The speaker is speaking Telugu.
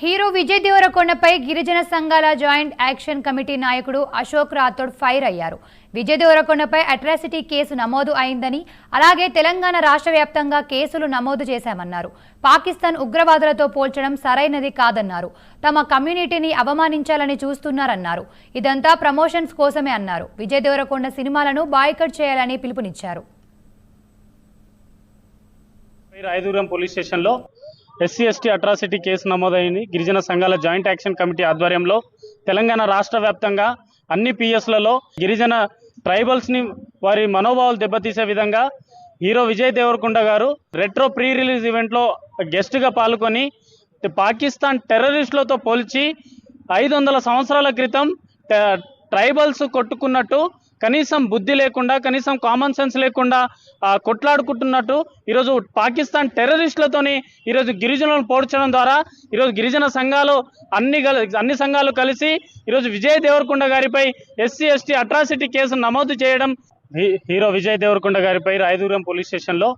హీరో విజయ్ దేవరకొండపై గిరిజన సంఘాల జాయింట్ యాక్షన్ కమిటీ నాయకుడు అశోక్ రాథోడ్ ఫైర్ అయ్యారు. విజయ్ దేవరకొండపై అట్రాసిటీ కేసు నమోదు అయిందని, అలాగే తెలంగాణ రాష్ట్ర వ్యాప్తంగా కేసులు నమోదు చేశామన్నారు. పాకిస్తాన్ ఉగ్రవాదులతో పోల్చడం సరైనది కాదన్నారు. తమ కమ్యూనిటీని అవమానించాలని చూస్తున్నారన్నారు. ఇదంతా ప్రమోషన్స్ కోసమే అన్నారు. విజయ్ దేవరకొండ సినిమాలను బాయ్కట్ చేయాలని పిలుపునిచ్చారు. రాయదుర్గం పోలీస్ స్టేషన్లో ఎస్సీ ఎస్టీ అట్రాసిటీ కేసు నమోదైంది. గిరిజన సంఘాల జాయింట్ యాక్షన్ కమిటీ ఆధ్వర్యంలో తెలంగాణ రాష్ట్ర వ్యాప్తంగా అన్ని పిఎస్లలో గిరిజన ట్రైబల్స్ని వారి మనోభావాలు దెబ్బతీసే విధంగా హీరో విజయ్ దేవరకొండ గారు రెట్రో ప్రీ రిలీజ్ ఈవెంట్లో గెస్ట్గా పాల్గొని పాకిస్తాన్ టెర్రరిస్టులతో పోల్చి 500 సంవత్సరాల క్రితం ట్రైబల్స్ కొట్టుకున్నట్టు, కనీసం బుద్ధి లేకుండా, కనీసం కామన్ సెన్స్ లేకుండా కొట్లాడుకుంటున్నట్టు ఈరోజు పాకిస్తాన్ టెర్రరిస్టులతోని ఈరోజు గిరిజనులను పోడ్చడం ద్వారా ఈరోజు గిరిజన సంఘాలు అన్ని సంఘాలు కలిసి ఈరోజు విజయ్ దేవరకొండ గారిపై ఎస్సీ ఎస్టీ అట్రాసిటీ కేసు నమోదు చేయడం. హీరో విజయ్ దేవరకొండ గారిపై రాయదుర్గం పోలీస్ స్టేషన్లో